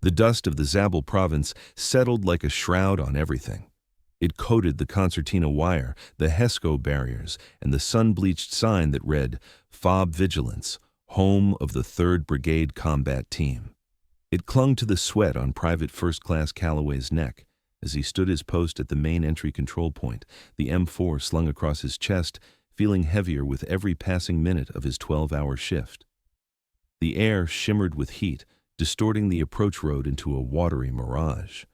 The dust of the Zabul province settled like a shroud on everything. It coated the concertina wire, the HESCO barriers, and the sun-bleached sign that read, "Fob Vigilance, home of the 3rd Brigade Combat Team." It clung to the sweat on Private First Class Calloway's neck as he stood his post at the main entry control point, the M4 slung across his chest, feeling heavier with every passing minute of his 12-hour shift. The air shimmered with heat, distorting the approach road into a watery mirage.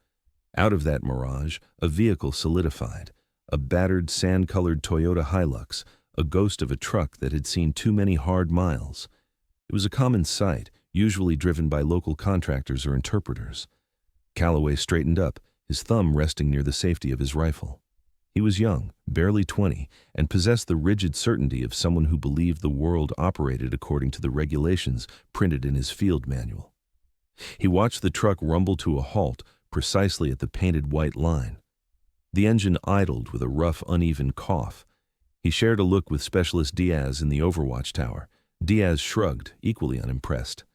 Out of that mirage, a vehicle solidified, a battered, sand-colored Toyota Hilux, a ghost of a truck that had seen too many hard miles. It was a common sight, usually driven by local contractors or interpreters. Calloway straightened up, his thumb resting near the safety of his rifle. He was young, barely 20, and possessed the rigid certainty of someone who believed the world operated according to the regulations printed in his field manual. He watched the truck rumble to a halt precisely at the painted white line. The engine idled with a rough, uneven cough. He shared a look with Specialist Diaz in the Overwatch tower. Diaz shrugged, equally unimpressed.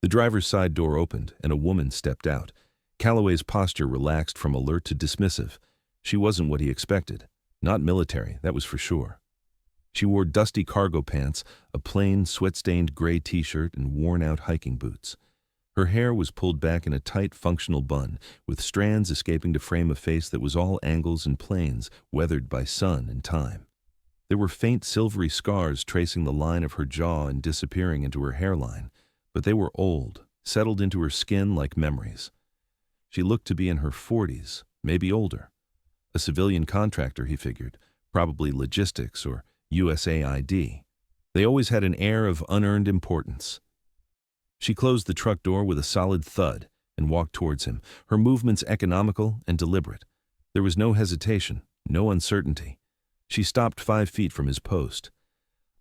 The driver's side door opened, and a woman stepped out. Calloway's posture relaxed from alert to dismissive. She wasn't what he expected. Not military, that was for sure. She wore dusty cargo pants, a plain, sweat-stained gray t-shirt, and worn-out hiking boots. Her hair was pulled back in a tight, functional bun, with strands escaping to frame a face that was all angles and planes, weathered by sun and time. There were faint silvery scars tracing the line of her jaw and disappearing into her hairline, but they were old, settled into her skin like memories. She looked to be in her 40s, maybe older. A civilian contractor, he figured, probably logistics or USAID. They always had an air of unearned importance. She closed the truck door with a solid thud and walked towards him, her movements economical and deliberate. There was no hesitation, no uncertainty. She stopped 5 feet from his post.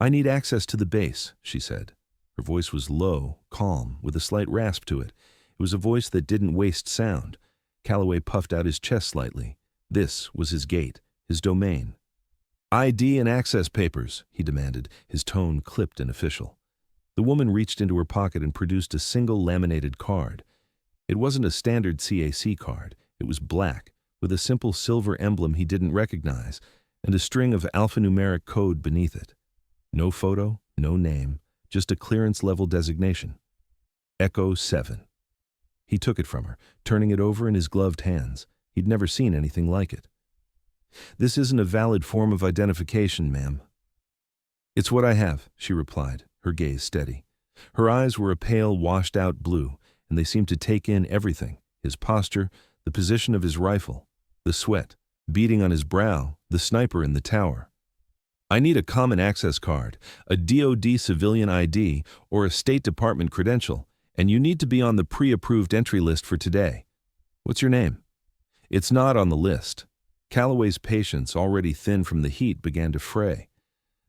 "I need access to the base," she said. Her voice was low, calm, with a slight rasp to it. It was a voice that didn't waste sound. Calloway puffed out his chest slightly. This was his gate, his domain. "ID and access papers," he demanded, his tone clipped and official. The woman reached into her pocket and produced a single laminated card. It wasn't a standard CAC card. It was black, with a simple silver emblem he didn't recognize, and a string of alphanumeric code beneath it. No photo, no name, just a clearance-level designation. Echo 7. He took it from her, turning it over in his gloved hands. He'd never seen anything like it. "This isn't a valid form of identification, ma'am." "It's what I have," she replied, her gaze steady. Her eyes were a pale, washed-out blue, and they seemed to take in everything, his posture, the position of his rifle, the sweat, beading on his brow, the sniper in the tower. "I need a common access card, a DoD civilian ID, or a State Department credential, and you need to be on the pre-approved entry list for today. What's your name?" "It's not on the list." Calloway's patience, already thin from the heat, began to fray.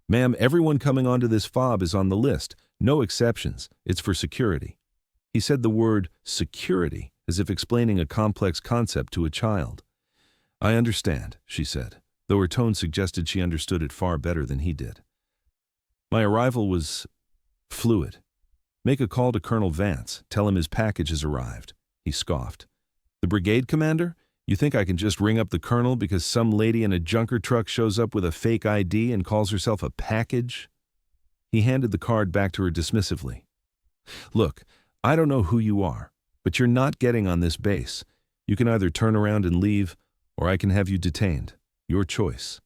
"Ma'am, everyone coming onto this fob is on the list. No exceptions. It's for security." He said the word security as if explaining a complex concept to a child. "I understand," she said, though her tone suggested she understood it far better than he did. "My arrival was fluid. Make a call to Colonel Vance. Tell him his package has arrived." He scoffed. "The brigade commander? You think I can just ring up the colonel because some lady in a junker truck shows up with a fake ID and calls herself a package?" He handed the card back to her dismissively. "Look, I don't know who you are, but you're not getting on this base. You can either turn around and leave, or I can have you detained. Your choice."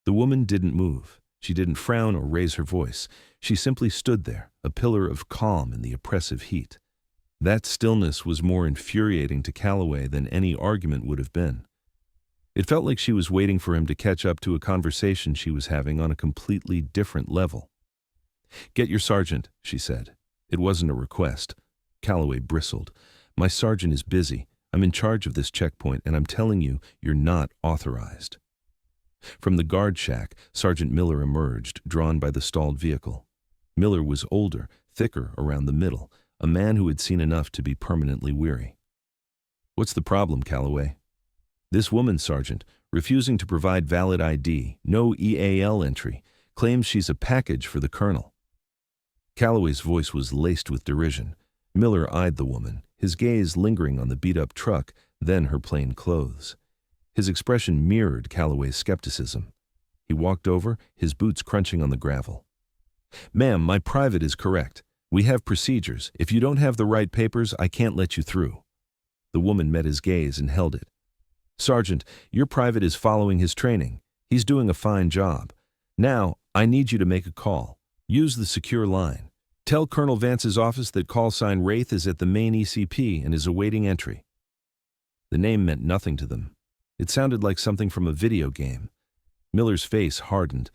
The woman didn't move. She didn't frown or raise her voice. She simply stood there, a pillar of calm in the oppressive heat. That stillness was more infuriating to Calloway than any argument would have been. It felt like she was waiting for him to catch up to a conversation she was having on a completely different level. "Get your sergeant," she said. It wasn't a request. Calloway bristled. "My sergeant is busy. I'm in charge of this checkpoint, and I'm telling you, you're not authorized." From the guard shack, Sergeant Miller emerged, drawn by the stalled vehicle. Miller was older, thicker around the middle, a man who had seen enough to be permanently weary. "What's the problem, Calloway?" "This woman, Sergeant, refusing to provide valid ID, no EAL entry, claims she's a package for the colonel." Calloway's voice was laced with derision. Miller eyed the woman, his gaze lingering on the beat-up truck, then her plain clothes. His expression mirrored Calloway's skepticism. He walked over, his boots crunching on the gravel. "Ma'am, my private is correct. We have procedures. If you don't have the right papers, I can't let you through." The woman met his gaze and held it. "Sergeant, your private is following his training. He's doing a fine job. Now, I need you to make a call. Use the secure line. Tell Colonel Vance's office that call sign Wraith is at the main ECP and is awaiting entry." The name meant nothing to them. It sounded like something from a video game. Miller's face hardened.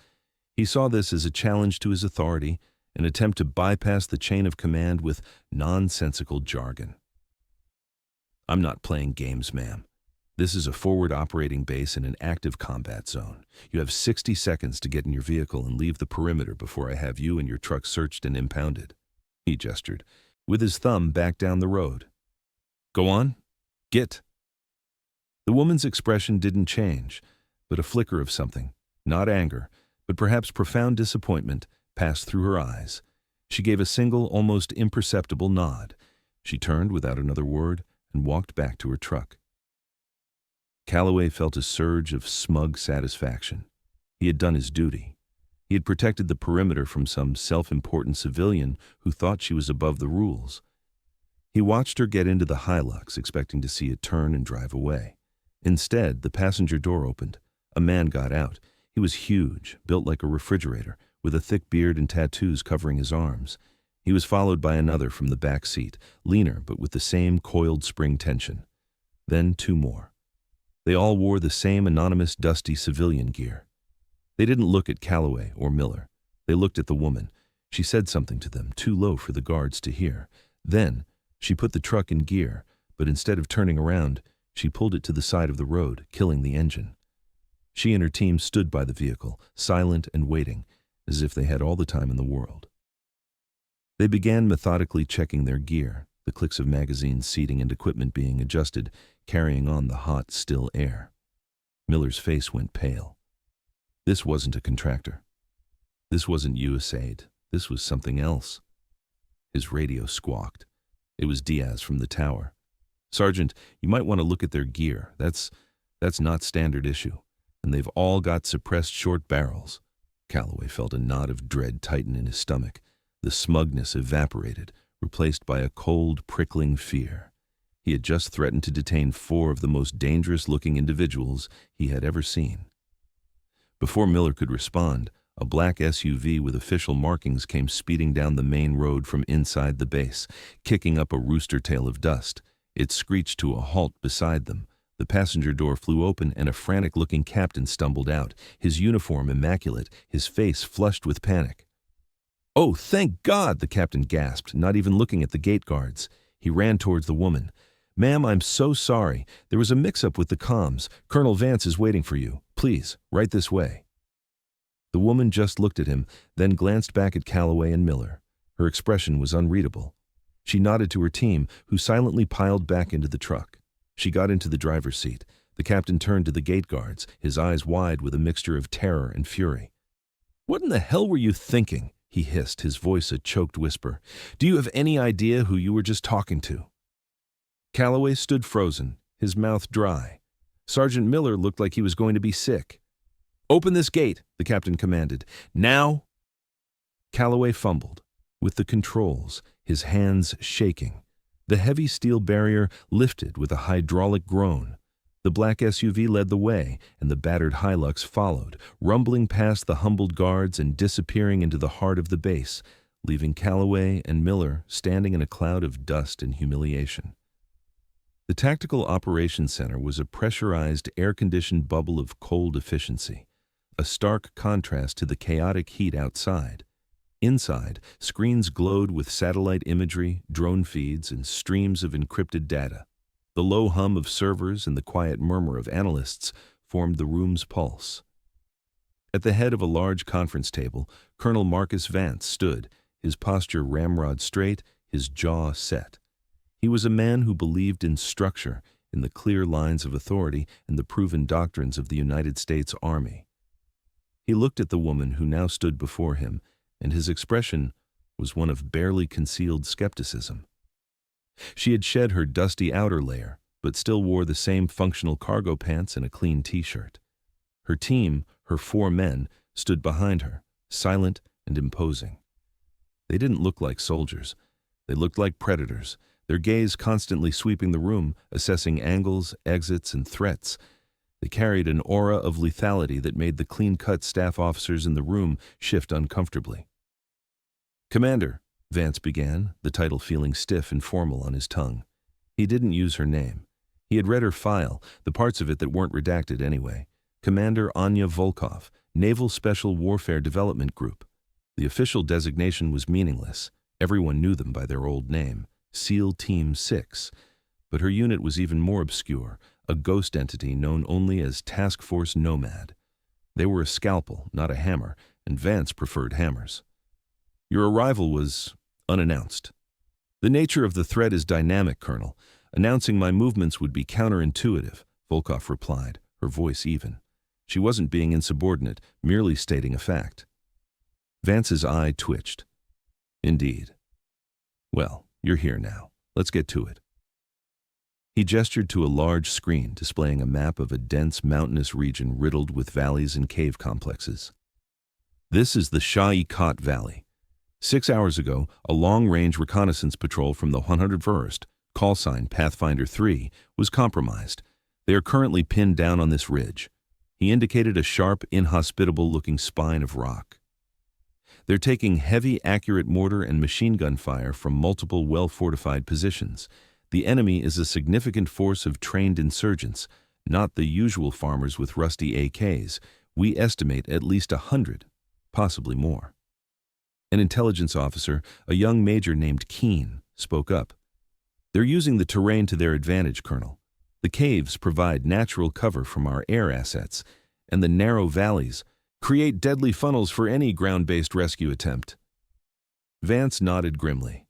He saw this as a challenge to his authority, an attempt to bypass the chain of command with nonsensical jargon. "I'm not playing games, ma'am. This is a forward operating base in an active combat zone. You have 60 seconds to get in your vehicle and leave the perimeter before I have you and your truck searched and impounded." He gestured, with his thumb back down the road. "Go on. Get." The woman's expression didn't change, but a flicker of something, not anger, but perhaps profound disappointment, passed through her eyes. She gave a single, almost imperceptible nod. She turned without another word and walked back to her truck. Calloway felt a surge of smug satisfaction. He had done his duty. He had protected the perimeter from some self-important civilian who thought she was above the rules. He watched her get into the Hilux, expecting to see it turn and drive away. Instead, the passenger door opened. A man got out. He was huge, built like a refrigerator, with a thick beard and tattoos covering his arms. He was followed by another from the back seat, leaner but with the same coiled spring tension. Then two more. They all wore the same anonymous, dusty civilian gear. They didn't look at Calloway or Miller. They looked at the woman. She said something to them, too low for the guards to hear. Then, she put the truck in gear, but instead of turning around, she pulled it to the side of the road, killing the engine. She and her team stood by the vehicle, silent and waiting, as if they had all the time in the world. They began methodically checking their gear, the clicks of magazines, seating, and equipment being adjusted, carrying on the hot, still air. Miller's face went pale. This wasn't a contractor. This wasn't USAID. This was something else. His radio squawked. It was Diaz from the tower. "Sergeant, you might want to look at their gear. That's not standard issue. And they've all got suppressed short barrels." Calloway felt a knot of dread tighten in his stomach. The smugness evaporated, replaced by a cold, prickling fear. He had just threatened to detain 4 of the most dangerous-looking individuals he had ever seen. Before Miller could respond, a black SUV with official markings came speeding down the main road from inside the base, kicking up a rooster tail of dust. It screeched to a halt beside them. The passenger door flew open and a frantic-looking captain stumbled out, his uniform immaculate, his face flushed with panic. "Oh, thank God!" the captain gasped, not even looking at the gate guards. He ran towards the woman. "Ma'am, I'm so sorry. There was a mix-up with the comms. Colonel Vance is waiting for you. Please, right this way." The woman just looked at him, then glanced back at Calloway and Miller. Her expression was unreadable. She nodded to her team, who silently piled back into the truck. She got into the driver's seat. The captain turned to the gate guards, his eyes wide with a mixture of terror and fury. "What in the hell were you thinking?" he hissed, his voice a choked whisper. "Do you have any idea who you were just talking to?" Calloway stood frozen, his mouth dry. Sergeant Miller looked like he was going to be sick. "Open this gate," the captain commanded. "Now!" Calloway fumbled, with the controls, his hands shaking. The heavy steel barrier lifted with a hydraulic groan. The black SUV led the way, and the battered Hilux followed, rumbling past the humbled guards and disappearing into the heart of the base, leaving Calloway and Miller standing in a cloud of dust and humiliation. The Tactical Operations Center was a pressurized, air-conditioned bubble of cold efficiency, a stark contrast to the chaotic heat outside. Inside, screens glowed with satellite imagery, drone feeds, and streams of encrypted data. The low hum of servers and the quiet murmur of analysts formed the room's pulse. At the head of a large conference table, Colonel Marcus Vance stood, his posture ramrod straight, his jaw set. He was a man who believed in structure, in the clear lines of authority and the proven doctrines of the United States Army. He looked at the woman who now stood before him, and his expression was one of barely concealed skepticism. She had shed her dusty outer layer, but still wore the same functional cargo pants and a clean t-shirt. Her team, her 4 men, stood behind her, silent and imposing. They didn't look like soldiers. They looked like predators, their gaze constantly sweeping the room, assessing angles, exits, and threats. They carried an aura of lethality that made the clean-cut staff officers in the room shift uncomfortably. "Commander," Vance began, the title feeling stiff and formal on his tongue. He didn't use her name. He had read her file, the parts of it that weren't redacted anyway. Commander Anya Volkov, Naval Special Warfare Development Group. The official designation was meaningless. Everyone knew them by their old name, SEAL Team 6. But her unit was even more obscure, a ghost entity known only as Task Force Nomad. They were a scalpel, not a hammer, and Vance preferred hammers. "Your arrival was unannounced. The nature of the threat is dynamic, Colonel. Announcing my movements would be counterintuitive," Volkov replied, her voice even. She wasn't being insubordinate, merely stating a fact. Vance's eye twitched. "Indeed. Well, you're here now. Let's get to it." He gestured to a large screen displaying a map of a dense mountainous region riddled with valleys and cave complexes. "This is the Shah-e-Khat Valley. 6 hours ago, a long-range reconnaissance patrol from the 101st, call sign Pathfinder 3, was compromised. They are currently pinned down on this ridge." He indicated a sharp, inhospitable-looking spine of rock. "They're taking heavy, accurate mortar and machine gun fire from multiple well-fortified positions. The enemy is a significant force of trained insurgents, not the usual farmers with rusty AKs. We estimate at least 100, possibly more." An intelligence officer, a young major named Keene, spoke up. "They're using the terrain to their advantage, Colonel. The caves provide natural cover from our air assets, and the narrow valleys create deadly funnels for any ground-based rescue attempt." Vance nodded grimly.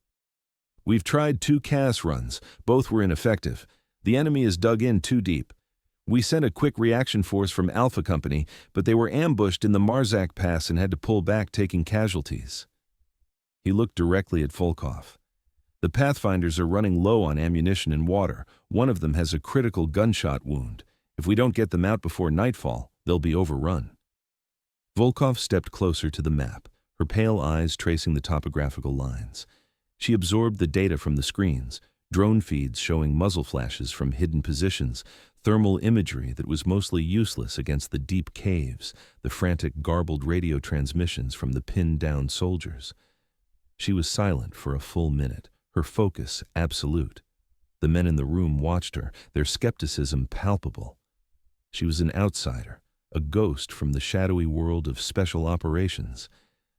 "We've tried 2 CAS runs. Both were ineffective. The enemy is dug in too deep. We sent a quick reaction force from Alpha Company, but they were ambushed in the Marzak Pass and had to pull back, taking casualties." He looked directly at Volkov. "The Pathfinders are running low on ammunition and water. One of them has a critical gunshot wound. If we don't get them out before nightfall, they'll be overrun." Volkov stepped closer to the map, her pale eyes tracing the topographical lines. She absorbed the data from the screens, drone feeds showing muzzle flashes from hidden positions, thermal imagery that was mostly useless against the deep caves, the frantic, garbled radio transmissions from the pinned-down soldiers. She was silent for a full minute, her focus absolute. The men in the room watched her, their skepticism palpable. She was an outsider, a ghost from the shadowy world of special operations.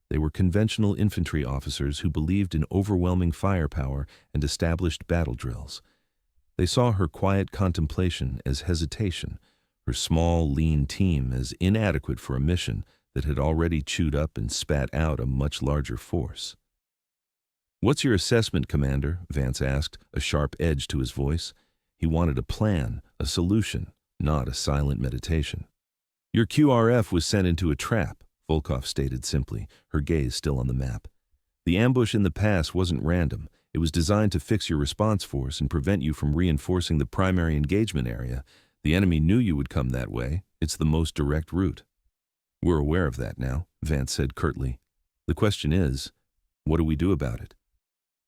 They were conventional infantry officers who believed in overwhelming firepower and established battle drills. They saw her quiet contemplation as hesitation, her small, lean team as inadequate for a mission that had already chewed up and spat out a much larger force. "What's your assessment, Commander?" Vance asked, a sharp edge to his voice. He wanted a plan, a solution, not a silent meditation. "Your QRF was sent into a trap," Volkov stated simply, her gaze still on the map. "The ambush in the pass wasn't random. It was designed to fix your response force and prevent you from reinforcing the primary engagement area. The enemy knew you would come that way. It's the most direct route." "We're aware of that now," Vance said curtly. "The question is, what do we do about it?"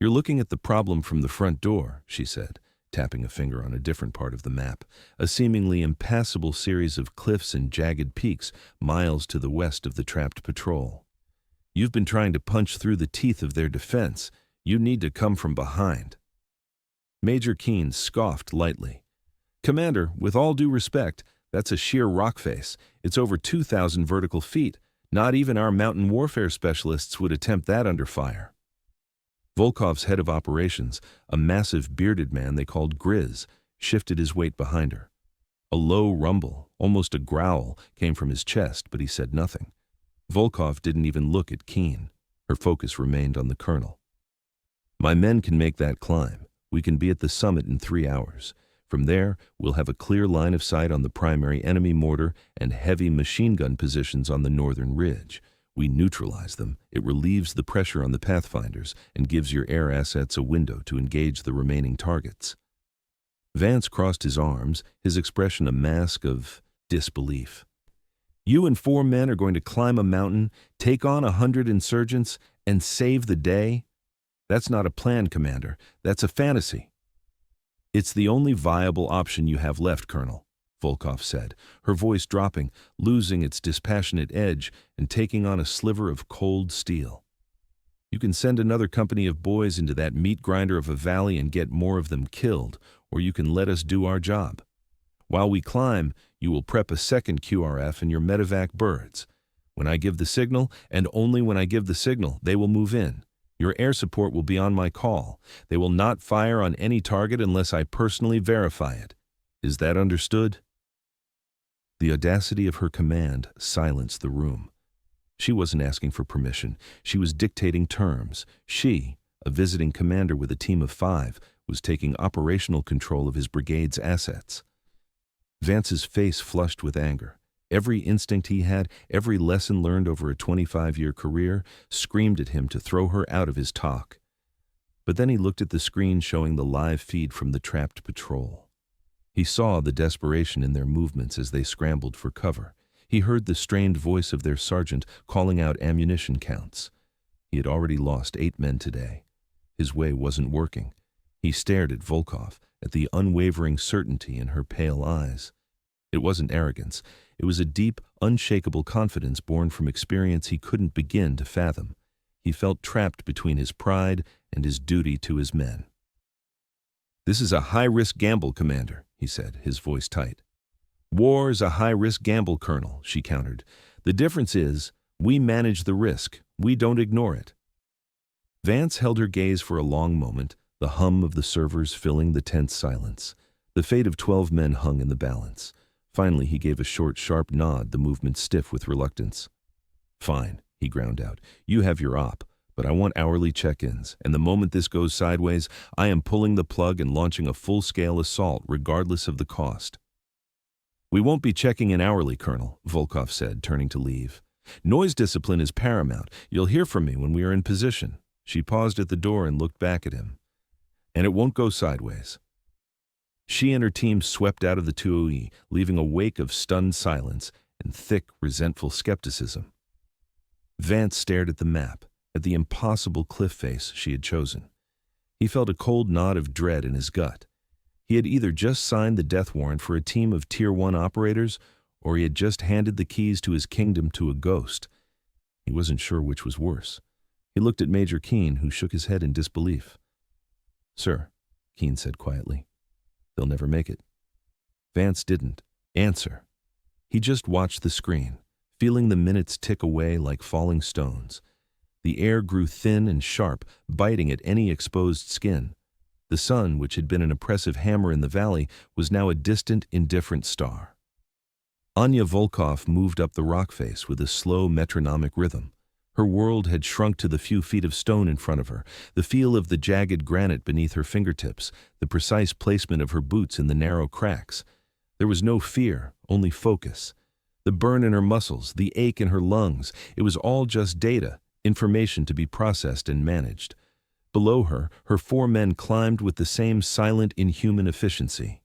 "You're looking at the problem from the front door," she said, tapping a finger on a different part of the map, a seemingly impassable series of cliffs and jagged peaks miles to the west of the trapped patrol. "You've been trying to punch through the teeth of their defense. You need to come from behind." Major Keene scoffed lightly. "Commander, with all due respect, that's a sheer rock face. It's over 2,000 vertical feet. Not even our mountain warfare specialists would attempt that under fire." Volkov's head of operations, a massive bearded man they called Grizz, shifted his weight behind her. A low rumble, almost a growl, came from his chest, but he said nothing. Volkov didn't even look at Keene. Her focus remained on the colonel. "My men can make that climb. We can be at the summit in 3 hours. From there, we'll have a clear line of sight on the primary enemy mortar and heavy machine gun positions on the northern ridge. We neutralize them. It relieves the pressure on the pathfinders and gives your air assets a window to engage the remaining targets. Vance crossed his arms, his expression a mask of disbelief. You and 4 men are going to climb a mountain, take on 100 insurgents, and save the day? That's not a plan, Commander. That's a fantasy. It's the only viable option you have left, Colonel, Volkov said, her voice dropping, losing its dispassionate edge and taking on a sliver of cold steel. You can send another company of boys into that meat grinder of a valley and get more of them killed, or you can let us do our job. While we climb, you will prep a second QRF and your medevac birds. When I give the signal, and only when I give the signal, they will move in. Your air support will be on my call. They will not fire on any target unless I personally verify it. Is that understood? The audacity of her command silenced the room. She wasn't asking for permission. She was dictating terms. She, a visiting commander with a team of 5, was taking operational control of his brigade's assets. Vance's face flushed with anger. Every instinct he had, every lesson learned over a 25-year career, screamed at him to throw her out of his talk. But then he looked at the screen showing the live feed from the trapped patrol. He saw the desperation in their movements as they scrambled for cover. He heard the strained voice of their sergeant calling out ammunition counts. He had already lost 8 men today. His way wasn't working. He stared at Volkov, at the unwavering certainty in her pale eyes. It wasn't arrogance. It was a deep, unshakable confidence born from experience he couldn't begin to fathom. He felt trapped between his pride and his duty to his men. "This is a high-risk gamble, Commander," he said, his voice tight. "War is a high-risk gamble, Colonel," she countered. "The difference is, we manage the risk. We don't ignore it." Vance held her gaze for a long moment, the hum of the servers filling the tense silence. The fate of 12 men hung in the balance. Finally, he gave a short, sharp nod, the movement stiff with reluctance. "Fine," he ground out. "You have your op, but I want hourly check-ins, and the moment this goes sideways, I am pulling the plug and launching a full-scale assault, regardless of the cost." "We won't be checking in hourly, Colonel," Volkov said, turning to leave. "Noise discipline is paramount. You'll hear from me when we are in position." She paused at the door and looked back at him. "And it won't go sideways." She and her team swept out of the 2OE, leaving a wake of stunned silence and thick, resentful skepticism. Vance stared at the map, at the impossible cliff face she had chosen. He felt a cold knot of dread in his gut. He had either just signed the death warrant for a team of Tier 1 operators, or he had just handed the keys to his kingdom to a ghost. He wasn't sure which was worse. He looked at Major Keene, who shook his head in disbelief. "Sir," Keene said quietly, "they'll never make it." Vance didn't answer. He just watched the screen, feeling the minutes tick away like falling stones. The air grew thin and sharp, biting at any exposed skin. The sun, which had been an oppressive hammer in the valley, was now a distant, indifferent star. Anya Volkov moved up the rock face with a slow, metronomic rhythm. Her world had shrunk to the few feet of stone in front of her, the feel of the jagged granite beneath her fingertips, the precise placement of her boots in the narrow cracks. There was no fear, only focus. The burn in her muscles, the ache in her lungs, it was all just data, information to be processed and managed. Below her, her 4 men climbed with the same silent, inhuman efficiency.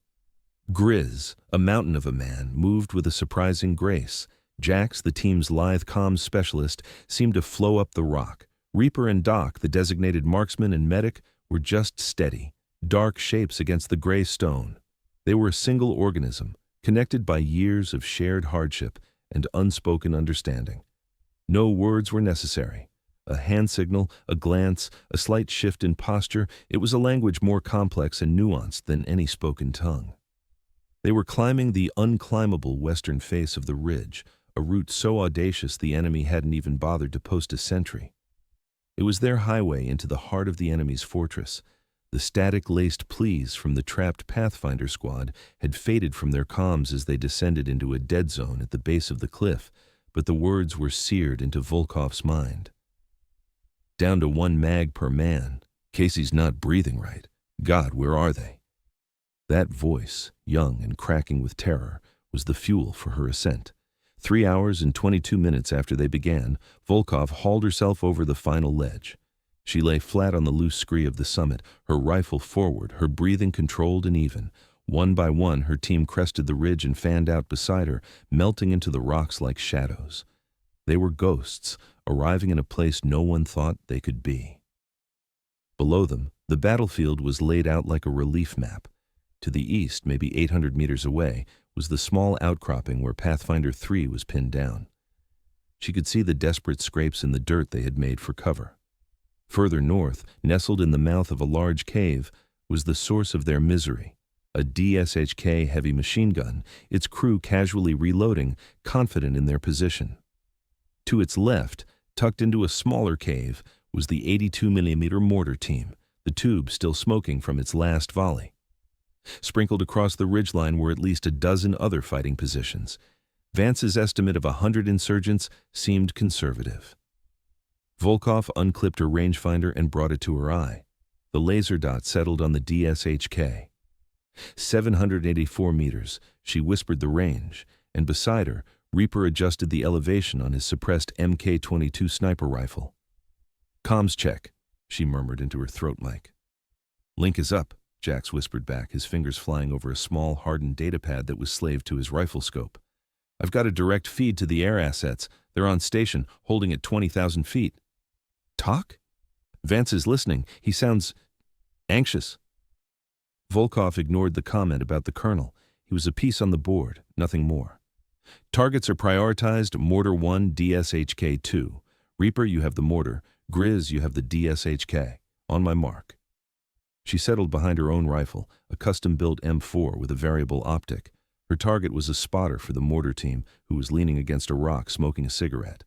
Grizz, a mountain of a man, moved with a surprising grace. Jax, the team's lithe comms specialist, seemed to flow up the rock. Reaper and Doc, the designated marksman and medic, were just steady, dark shapes against the gray stone. They were a single organism, connected by years of shared hardship and unspoken understanding. No words were necessary. A hand signal, a glance, a slight shift in posture, it was a language more complex and nuanced than any spoken tongue. They were climbing the unclimbable western face of the ridge, a route so audacious the enemy hadn't even bothered to post a sentry. It was their highway into the heart of the enemy's fortress. The static-laced pleas from the trapped Pathfinder squad had faded from their comms as they descended into a dead zone at the base of the cliff, but the words were seared into Volkov's mind. "Down to 1 mag per man. Casey's not breathing right. God, where are they?" That voice, young and cracking with terror, was the fuel for her ascent. 3 hours and 22 minutes after they began, Volkov hauled herself over the final ledge. She lay flat on the loose scree of the summit, her rifle forward, her breathing controlled and even. One by one, her team crested the ridge and fanned out beside her, melting into the rocks like shadows. They were ghosts, arriving in a place no one thought they could be. Below them, the battlefield was laid out like a relief map. To the east, maybe 800 meters away, was the small outcropping where Pathfinder 3 was pinned down. She could see the desperate scrapes in the dirt they had made for cover. Further north, nestled in the mouth of a large cave, was the source of their misery, a DSHK heavy machine gun, its crew casually reloading, confident in their position. To its left, tucked into a smaller cave, was the 82mm mortar team, the tube still smoking from its last volley. Sprinkled across the ridgeline were at least a dozen other fighting positions. Vance's estimate of 100 insurgents seemed conservative. Volkov unclipped her rangefinder and brought it to her eye. The laser dot settled on the DSHK. 784 meters, she whispered the range, and beside her, Reaper adjusted the elevation on his suppressed Mk-22 sniper rifle. "Comms check," she murmured into her throat mic. "Link is up," Jax whispered back, his fingers flying over a small, hardened datapad that was slaved to his rifle scope. "I've got a direct feed to the air assets. They're on station, holding at 20,000 feet. Talk? Vance is listening. He sounds anxious." Volkov ignored the comment about the colonel. He was a piece on the board, nothing more. "Targets are prioritized, Mortar 1, DSHK 2. Reaper, you have the mortar. Grizz, you have the DSHK. On my mark." She settled behind her own rifle, a custom-built M4 with a variable optic. Her target was a spotter for the mortar team, who was leaning against a rock smoking a cigarette.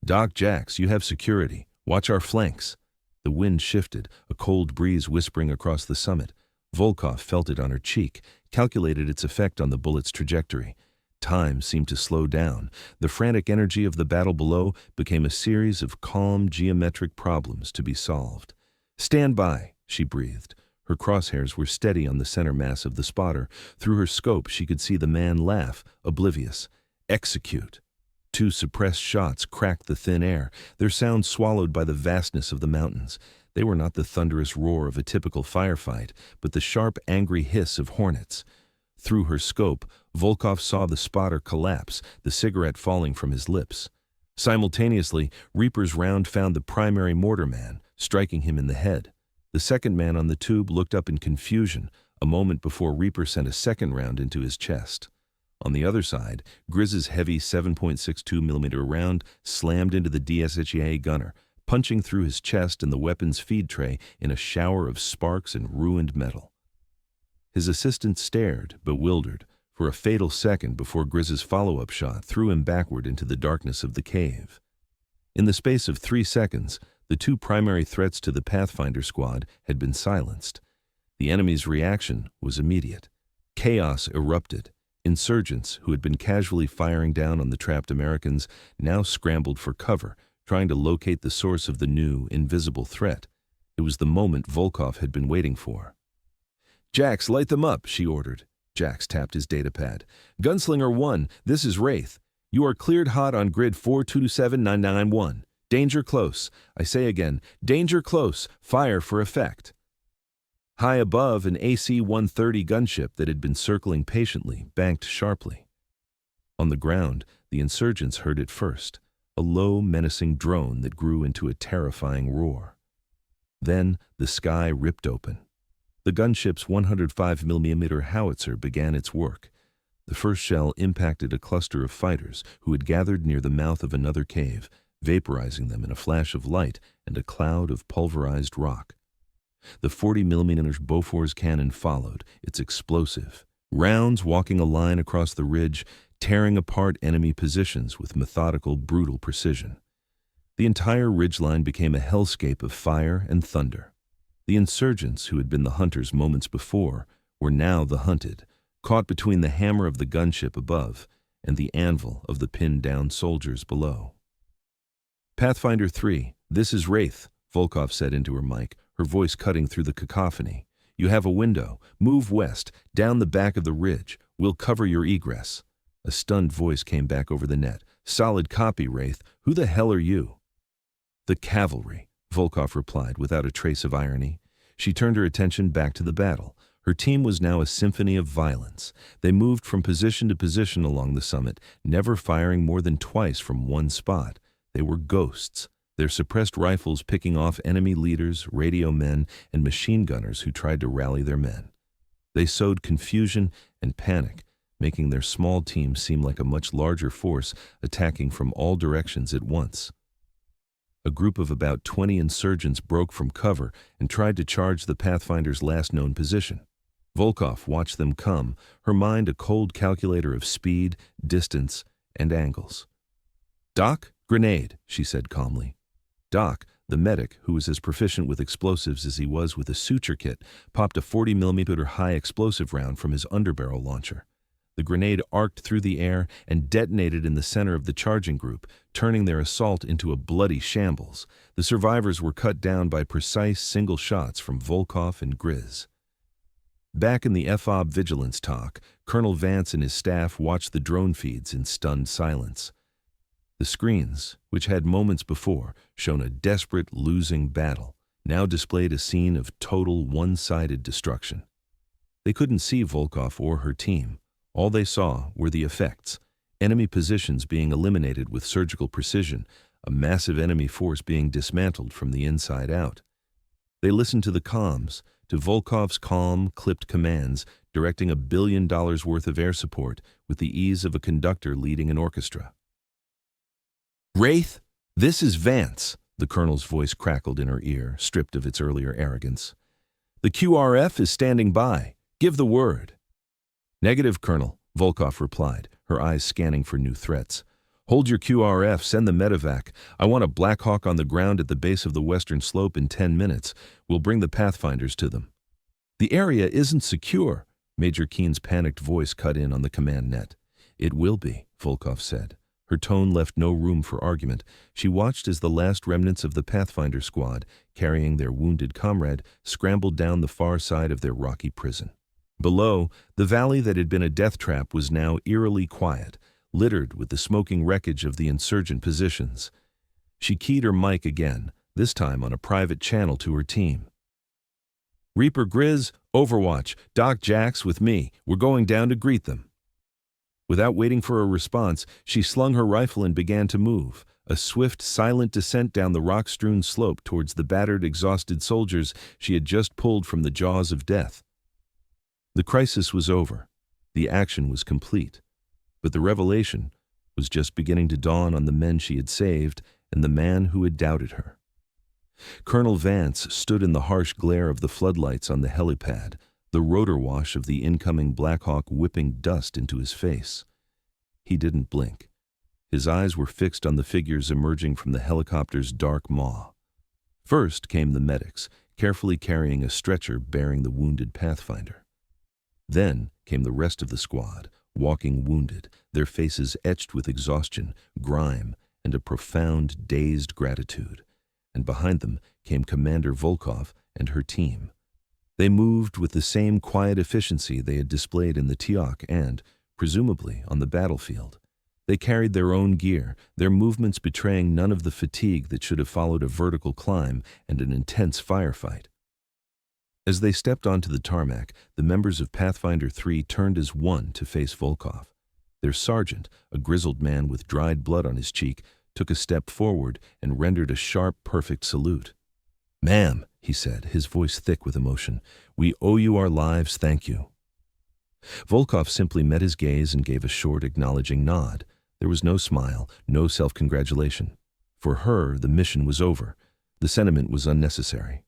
"Doc Jax, you have security. Watch our flanks." The wind shifted, a cold breeze whispering across the summit. Volkov felt it on her cheek, calculated its effect on the bullet's trajectory. Time seemed to slow down. The frantic energy of the battle below became a series of calm, geometric problems to be solved. "Stand by," she breathed. Her crosshairs were steady on the center mass of the spotter. Through her scope, she could see the man laugh, oblivious. "Execute." Two suppressed shots cracked the thin air, their sound swallowed by the vastness of the mountains. They were not the thunderous roar of a typical firefight, but the sharp, angry hiss of hornets. Through her scope, Volkov saw the spotter collapse, the cigarette falling from his lips. Simultaneously, Reaper's round found the primary mortar man, striking him in the head. The second man on the tube looked up in confusion, a moment before Reaper sent a second round into his chest. On the other side, Grizz's heavy 7.62mm round slammed into the DSHA gunner, punching through his chest and the weapon's feed tray in a shower of sparks and ruined metal. His assistant stared, bewildered, for a fatal second before Grizz's follow-up shot threw him backward into the darkness of the cave. In the space of 3 seconds, the two primary threats to the Pathfinder squad had been silenced. The enemy's reaction was immediate. Chaos erupted. Insurgents, who had been casually firing down on the trapped Americans, now scrambled for cover, trying to locate the source of the new, invisible threat. It was the moment Volkov had been waiting for. "Jax, light them up," she ordered. Jax tapped his datapad. "Gunslinger 1, this is Wraith. You are cleared hot on grid 4227991. Danger close. I say again, danger close. Fire for effect." High above, an AC-130 gunship that had been circling patiently banked sharply. On the ground, the insurgents heard it first, a low, menacing drone that grew into a terrifying roar. Then the sky ripped open. The gunship's 105mm howitzer began its work. The first shell impacted a cluster of fighters who had gathered near the mouth of another cave, vaporizing them in a flash of light and a cloud of pulverized rock. The 40mm Bofors cannon followed, its explosive. Rounds walking a line across the ridge, tearing apart enemy positions with methodical, brutal precision. The entire ridgeline became a hellscape of fire and thunder. The insurgents, who had been the hunters moments before, were now the hunted, caught between the hammer of the gunship above and the anvil of the pinned-down soldiers below. "Pathfinder 3, this is Wraith," Volkov said into her mic, her voice cutting through the cacophony. "You have a window. Move west, down the back of the ridge. We'll cover your egress." A stunned voice came back over the net. "Solid copy, Wraith. Who the hell are you?" "The cavalry," Volkov replied without a trace of irony. She turned her attention back to the battle. Her team was now a symphony of violence. They moved from position to position along the summit, never firing more than twice from one spot. They were ghosts, their suppressed rifles picking off enemy leaders, radio men, and machine gunners who tried to rally their men. They sowed confusion and panic, making their small team seem like a much larger force attacking from all directions at once. A group of about 20 insurgents broke from cover and tried to charge the Pathfinder's last known position. Volkov watched them come, her mind a cold calculator of speed, distance, and angles. "Doc, grenade," she said calmly. Doc, the medic, who was as proficient with explosives as he was with a suture kit, popped a 40mm high explosive round from his underbarrel launcher. The grenade arced through the air and detonated in the center of the charging group, turning their assault into a bloody shambles. The survivors were cut down by precise single shots from Volkov and Grizz. Back in the FOB vigilance talk, Colonel Vance and his staff watched the drone feeds in stunned silence. The screens, which had moments before shown a desperate losing battle, now displayed a scene of total one-sided destruction. They couldn't see Volkov or her team. All they saw were the effects: enemy positions being eliminated with surgical precision, a massive enemy force being dismantled from the inside out. They listened to the comms, to Volkov's calm, clipped commands, directing $1 billion worth of air support with the ease of a conductor leading an orchestra. "Wraith, this is Vance," the colonel's voice crackled in her ear, stripped of its earlier arrogance. "The QRF is standing by. Give the word." "Negative, Colonel," Volkov replied, her eyes scanning for new threats. "Hold your QRF, send the medevac. I want a Black Hawk on the ground at the base of the western slope in 10 minutes. We'll bring the Pathfinders to them." "The area isn't secure," Major Keen's panicked voice cut in on the command net. "It will be," Volkov said. Her tone left no room for argument. She watched as the last remnants of the Pathfinder squad, carrying their wounded comrade, scrambled down the far side of their rocky prison. Below, the valley that had been a death trap was now eerily quiet, littered with the smoking wreckage of the insurgent positions. She keyed her mic again, this time on a private channel to her team. "Reaper Grizz, Overwatch, Doc Jax with me. We're going down to greet them." Without waiting for a response, she slung her rifle and began to move, a swift, silent descent down the rock-strewn slope towards the battered, exhausted soldiers she had just pulled from the jaws of death. The crisis was over. The action was complete. But the revelation was just beginning to dawn on the men she had saved and the man who had doubted her. Colonel Vance stood in the harsh glare of the floodlights on the helipad, the rotor wash of the incoming Black Hawk whipping dust into his face. He didn't blink. His eyes were fixed on the figures emerging from the helicopter's dark maw. First came the medics, carefully carrying a stretcher bearing the wounded Pathfinder. Then came the rest of the squad, walking wounded, their faces etched with exhaustion, grime, and a profound, dazed gratitude. And behind them came Commander Volkov and her team. They moved with the same quiet efficiency they had displayed in the Tiok and, presumably, on the battlefield. They carried their own gear, their movements betraying none of the fatigue that should have followed a vertical climb and an intense firefight. As they stepped onto the tarmac, the members of Pathfinder 3 turned as one to face Volkov. Their sergeant, a grizzled man with dried blood on his cheek, took a step forward and rendered a sharp, perfect salute. "Ma'am," he said, his voice thick with emotion, "we owe you our lives, thank you." Volkov simply met his gaze and gave a short, acknowledging nod. There was no smile, no self-congratulation. For her, the mission was over. The sentiment was unnecessary.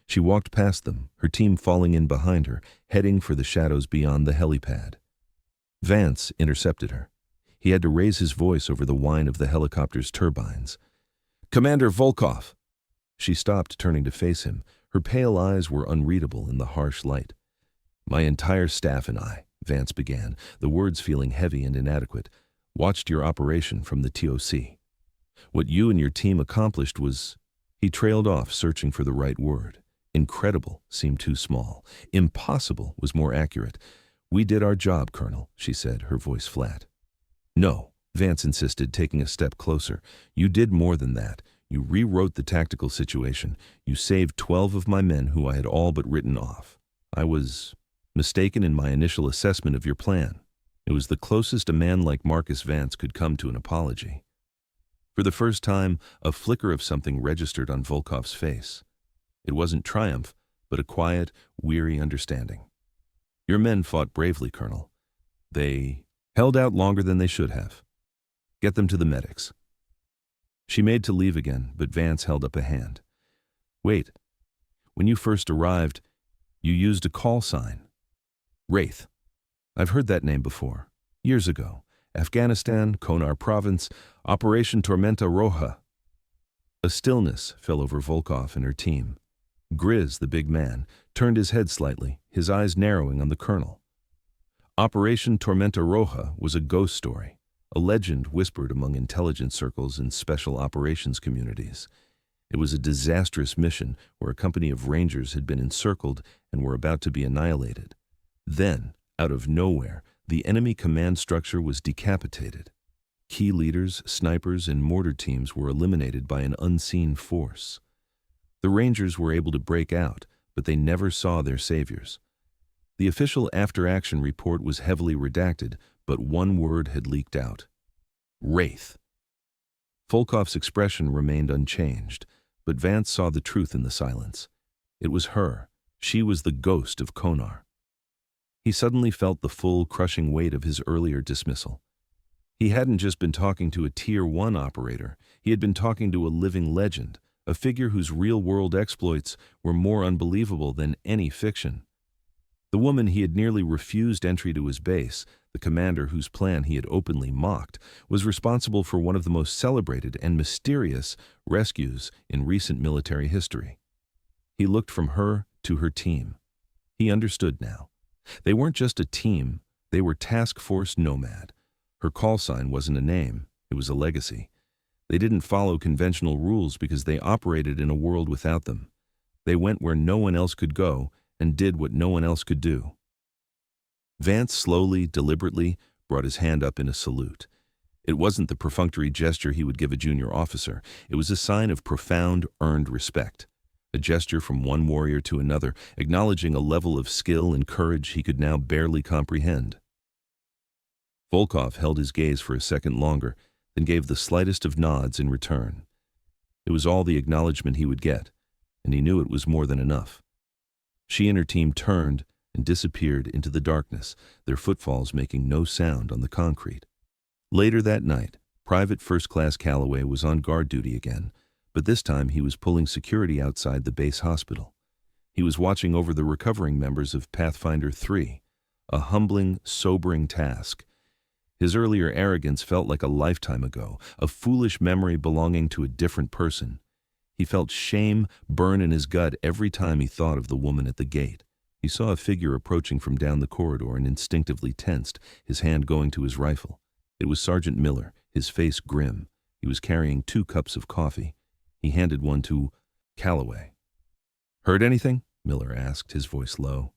She walked past them, her team falling in behind her, heading for the shadows beyond the helipad. Vance intercepted her. He had to raise his voice over the whine of the helicopter's turbines. "Commander Volkov!" She stopped, turning to face him. Her pale eyes were unreadable in the harsh light. "My entire staff and I," Vance began, the words feeling heavy and inadequate, "watched your operation from the TOC. What you and your team accomplished was—" He trailed off, searching for the right word. Incredible seemed too small. Impossible was more accurate. "We did our job, Colonel," she said, her voice flat. No, Vance insisted, taking a step closer. You did more than that. You rewrote the tactical situation. You saved 12 of my men who I had all but written off. I was mistaken in my initial assessment of your plan. It was the closest a man like Marcus Vance could come to an apology. For the first time, a flicker of something registered on Volkov's face. It wasn't triumph, but a quiet, weary understanding. Your men fought bravely, Colonel. They held out longer than they should have. Get them to the medics. She made to leave again, but Vance held up a hand. Wait. When you first arrived, you used a call sign. Wraith. I've heard that name before. Years ago. Afghanistan, Konar Province, Operation Tormenta Roja. A stillness fell over Volkov and her team. Grizz, the big man, turned his head slightly, his eyes narrowing on the colonel. Operation Tormenta Roja was a ghost story, a legend whispered among intelligence circles and special operations communities. It was a disastrous mission where a company of rangers had been encircled and were about to be annihilated. Then, out of nowhere, the enemy command structure was decapitated. Key leaders, snipers, and mortar teams were eliminated by an unseen force. The Rangers were able to break out, but they never saw their saviors. The official after-action report was heavily redacted, but one word had leaked out. Wraith. Volkov's expression remained unchanged, but Vance saw the truth in the silence. It was her. She was the ghost of Konar. He suddenly felt the full, crushing weight of his earlier dismissal. He hadn't just been talking to a Tier 1 operator. He had been talking to a living legend, a figure whose real-world exploits were more unbelievable than any fiction. The woman he had nearly refused entry to his base, the commander whose plan he had openly mocked, was responsible for one of the most celebrated and mysterious rescues in recent military history. He looked from her to her team. He understood now. They weren't just a team, they were Task Force Nomad. Her call sign wasn't a name, it was a legacy. They didn't follow conventional rules because they operated in a world without them. They went where no one else could go and did what no one else could do. Vance slowly, deliberately, brought his hand up in a salute. It wasn't the perfunctory gesture he would give a junior officer. It was a sign of profound, earned respect. A gesture from one warrior to another, acknowledging a level of skill and courage he could now barely comprehend. Volkov held his gaze for a second longer, then gave the slightest of nods in return. It was all the acknowledgement he would get, and he knew it was more than enough. She and her team turned and disappeared into the darkness, their footfalls making no sound on the concrete. Later that night, Private First Class Calloway was on guard duty again, but this time he was pulling security outside the base hospital. He was watching over the recovering members of Pathfinder 3, a humbling, sobering task. His earlier arrogance felt like a lifetime ago, a foolish memory belonging to a different person. He felt shame burn in his gut every time he thought of the woman at the gate. He saw a figure approaching from down the corridor and instinctively tensed, his hand going to his rifle. It was Sergeant Miller, his face grim. He was carrying 2 cups of coffee. He handed one to Calloway. "Heard anything?" Miller asked, his voice low.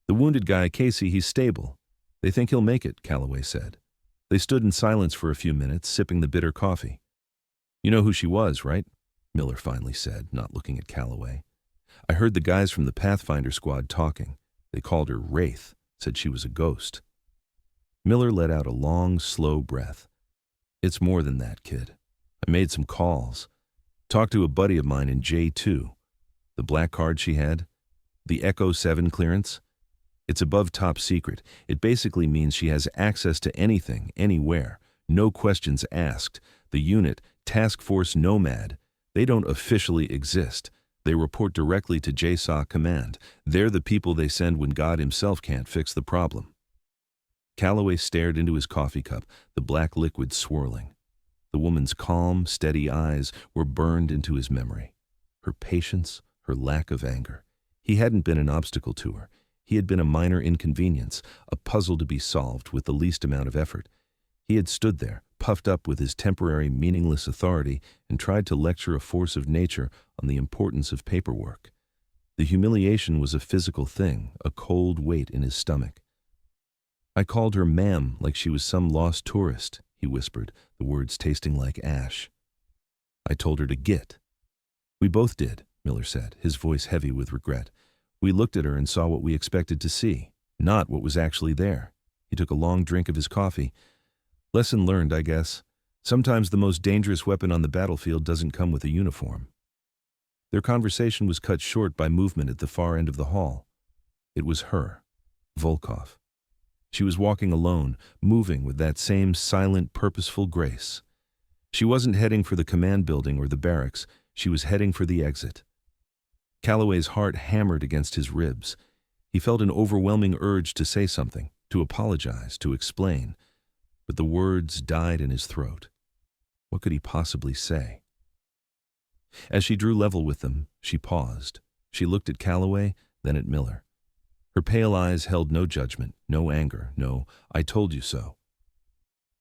"The wounded guy, Casey, he's stable. They think he'll make it," Calloway said. They stood in silence for a few minutes, sipping the bitter coffee. "You know who she was, right?" Miller finally said, not looking at Calloway. "I heard the guys from the Pathfinder squad talking. They called her Wraith, said she was a ghost." Miller let out a long, slow breath. "It's more than that, kid. I made some calls. Talked to a buddy of mine in J2. The black card she had, the Echo 7 clearance, it's above top secret. It basically means she has access to anything, anywhere. No questions asked. The unit, Task Force Nomad, they don't officially exist. They report directly to JSOC Command. They're the people they send when God himself can't fix the problem." Calloway stared into his coffee cup, the black liquid swirling. The woman's calm, steady eyes were burned into his memory. Her patience, her lack of anger. He hadn't been an obstacle to her. He had been a minor inconvenience, a puzzle to be solved with the least amount of effort. He had stood there, puffed up with his temporary, meaningless authority, and tried to lecture a force of nature on the importance of paperwork. The humiliation was a physical thing, a cold weight in his stomach. "I called her ma'am like she was some lost tourist," he whispered, the words tasting like ash. I told her to git. We both did, Miller said, his voice heavy with regret. We looked at her and saw what we expected to see, not what was actually there. He took a long drink of his coffee. Lesson learned, I guess. Sometimes the most dangerous weapon on the battlefield doesn't come with a uniform. Their conversation was cut short by movement at the far end of the hall. It was her, Volkov. She was walking alone, moving with that same silent, purposeful grace. She wasn't heading for the command building or the barracks. She was heading for the exit. Calloway's heart hammered against his ribs. He felt an overwhelming urge to say something, to apologize, to explain. But the words died in his throat. What could he possibly say? As she drew level with them, she paused. She looked at Calloway, then at Miller. Her pale eyes held no judgment, no anger, no, I told you so.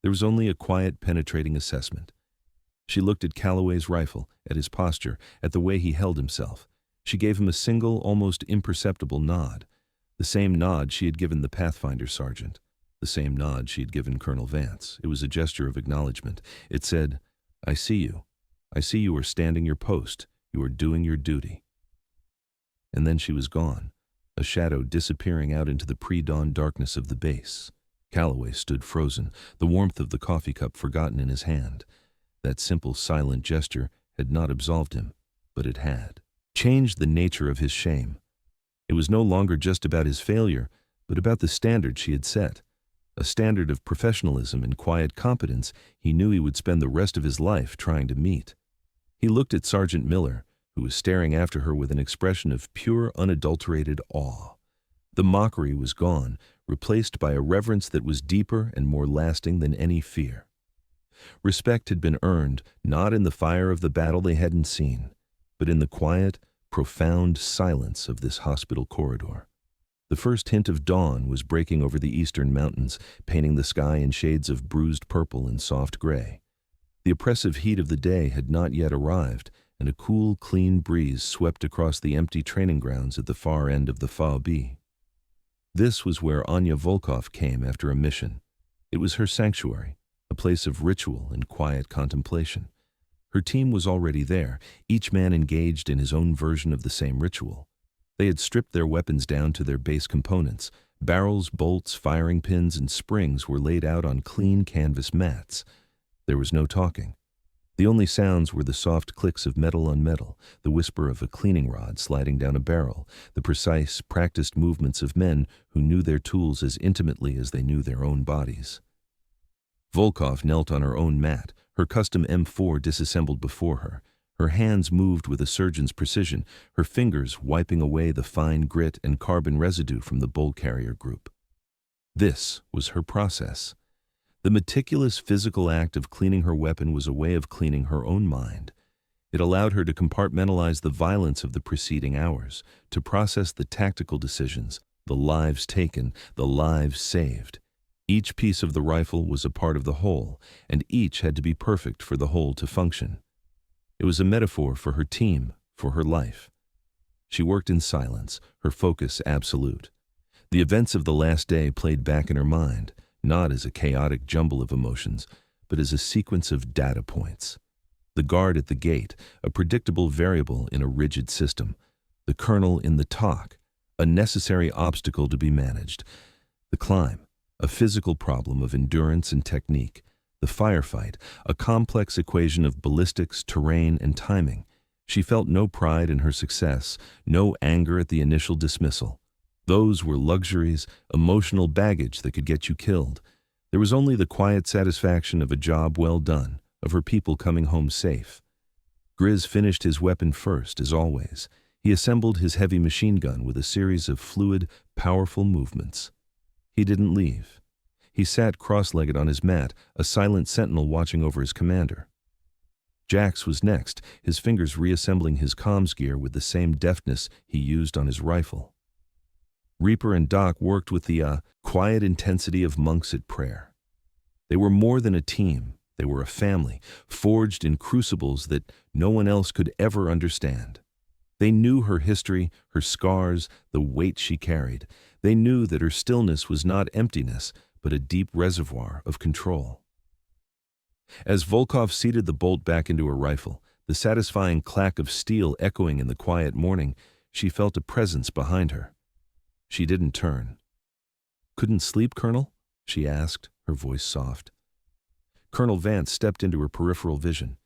There was only a quiet, penetrating assessment. She looked at Calloway's rifle, at his posture, at the way he held himself. She gave him a single, almost imperceptible nod. The same nod she had given the Pathfinder sergeant. The same nod she had given Colonel Vance. It was a gesture of acknowledgement. It said, I see you. I see you are standing your post. You are doing your duty. And then she was gone, a shadow disappearing out into the pre-dawn darkness of the base. Calloway stood frozen, the warmth of the coffee cup forgotten in his hand. That simple, silent gesture had not absolved him, but it had changed the nature of his shame. It was no longer just about his failure, but about the standard she had set. A standard of professionalism and quiet competence he knew he would spend the rest of his life trying to meet. He looked at Sergeant Miller, who was staring after her with an expression of pure, unadulterated awe. The mockery was gone, replaced by a reverence that was deeper and more lasting than any fear. Respect had been earned, not in the fire of the battle they hadn't seen, but in the quiet, profound silence of this hospital corridor. The first hint of dawn was breaking over the eastern mountains, painting the sky in shades of bruised purple and soft gray. The oppressive heat of the day had not yet arrived, and a cool, clean breeze swept across the empty training grounds at the far end of the FAB. This was where Anya Volkov came after a mission. It was her sanctuary, a place of ritual and quiet contemplation. Her team was already there, each man engaged in his own version of the same ritual. They had stripped their weapons down to their base components. Barrels, bolts, firing pins, and springs were laid out on clean canvas mats. There was no talking. The only sounds were the soft clicks of metal on metal, the whisper of a cleaning rod sliding down a barrel, the precise, practiced movements of men who knew their tools as intimately as they knew their own bodies. Volkov knelt on her own mat, her custom M4 disassembled before her. Her hands moved with a surgeon's precision, her fingers wiping away the fine grit and carbon residue from the bolt carrier group. This was her process. The meticulous physical act of cleaning her weapon was a way of cleaning her own mind. It allowed her to compartmentalize the violence of the preceding hours, to process the tactical decisions, the lives taken, the lives saved. Each piece of the rifle was a part of the whole, and each had to be perfect for the whole to function. It was a metaphor for her team, for her life. She worked in silence, her focus absolute. The events of the last day played back in her mind, not as a chaotic jumble of emotions, but as a sequence of data points. The guard at the gate, a predictable variable in a rigid system. The colonel in the talk, a necessary obstacle to be managed. The climb, a physical problem of endurance and technique. The firefight, a complex equation of ballistics, terrain, and timing. She felt no pride in her success, no anger at the initial dismissal. Those were luxuries, emotional baggage that could get you killed. There was only the quiet satisfaction of a job well done, of her people coming home safe. Grizz finished his weapon first, as always. He assembled his heavy machine gun with a series of fluid, powerful movements. He didn't leave. He sat cross-legged on his mat, a silent sentinel watching over his commander. Jax was next, his fingers reassembling his comms gear with the same deftness he used on his rifle. Reaper and Doc worked with the quiet intensity of monks at prayer. They were more than a team. They were a family, forged in crucibles that no one else could ever understand. They knew her history, her scars, the weight she carried. They knew that her stillness was not emptiness, but a deep reservoir of control. As Volkov seated the bolt back into her rifle, the satisfying clack of steel echoing in the quiet morning, she felt a presence behind her. She didn't turn. "Couldn't sleep, Colonel?" she asked, her voice soft. Colonel Vance stepped into her peripheral vision.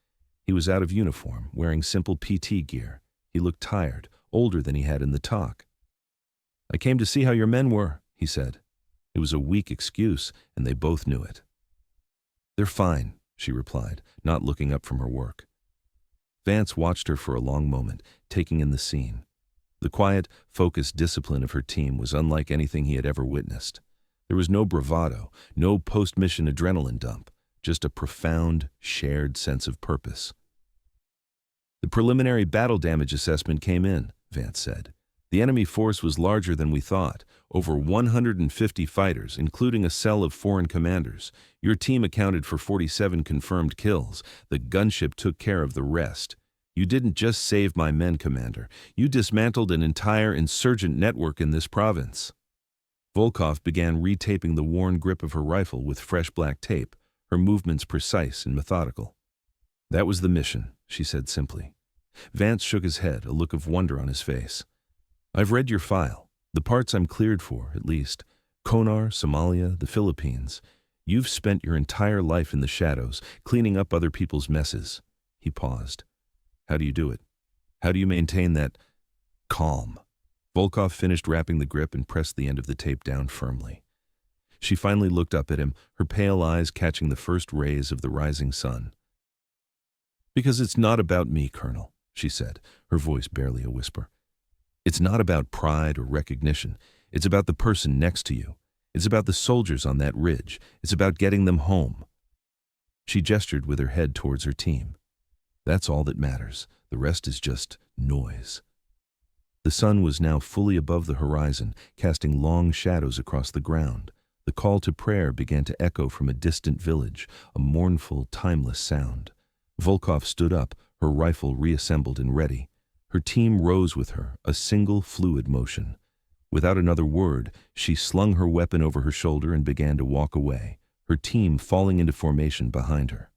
He was out of uniform, wearing simple PT gear. He looked tired, older than he had in the talk. "I came to see how your men were," he said. It was a weak excuse, and they both knew it. "They're fine," she replied, not looking up from her work. Vance watched her for a long moment, taking in the scene. The quiet, focused discipline of her team was unlike anything he had ever witnessed. There was no bravado, no post-mission adrenaline dump, just a profound, shared sense of purpose. "The preliminary battle damage assessment came in," Vance said. "The enemy force was larger than we thought, over 150 fighters, including a cell of foreign commanders. Your team accounted for 47 confirmed kills. The gunship took care of the rest. You didn't just save my men, Commander. You dismantled an entire insurgent network in this province." Volkov began retaping the worn grip of her rifle with fresh black tape, her movements precise and methodical. "That was the mission," she said simply. Vance shook his head, a look of wonder on his face. "I've read your file. The parts I'm cleared for, at least. Konar, Somalia, the Philippines. You've spent your entire life in the shadows, cleaning up other people's messes." He paused. "How do you do it? How do you maintain that calm?" Volkov finished wrapping the grip and pressed the end of the tape down firmly. She finally looked up at him, her pale eyes catching the first rays of the rising sun. "Because it's not about me, Colonel," she said, her voice barely a whisper. "It's not about pride or recognition. It's about the person next to you. It's about the soldiers on that ridge. It's about getting them home." She gestured with her head towards her team. "That's all that matters. The rest is just noise." The sun was now fully above the horizon, casting long shadows across the ground. The call to prayer began to echo from a distant village, a mournful, timeless sound. Volkov stood up, her rifle reassembled and ready. Her team rose with her, a single fluid motion. Without another word, she slung her weapon over her shoulder and began to walk away, her team falling into formation behind her.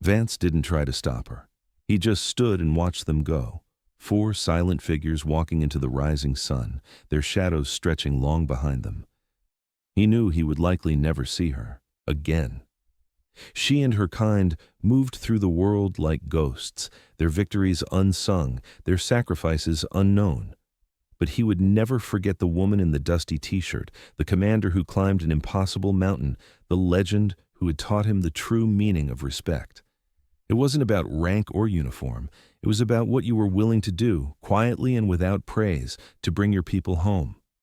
Vance didn't try to stop her. He just stood and watched them go. 4 silent figures walking into the rising sun, their shadows stretching long behind them. He knew he would likely never see her again. She and her kind moved through the world like ghosts, their victories unsung, their sacrifices unknown. But he would never forget the woman in the dusty t-shirt, the commander who climbed an impossible mountain, the legend who had taught him the true meaning of respect. It wasn't about rank or uniform. It was about what you were willing to do, quietly and without praise, to bring your people home.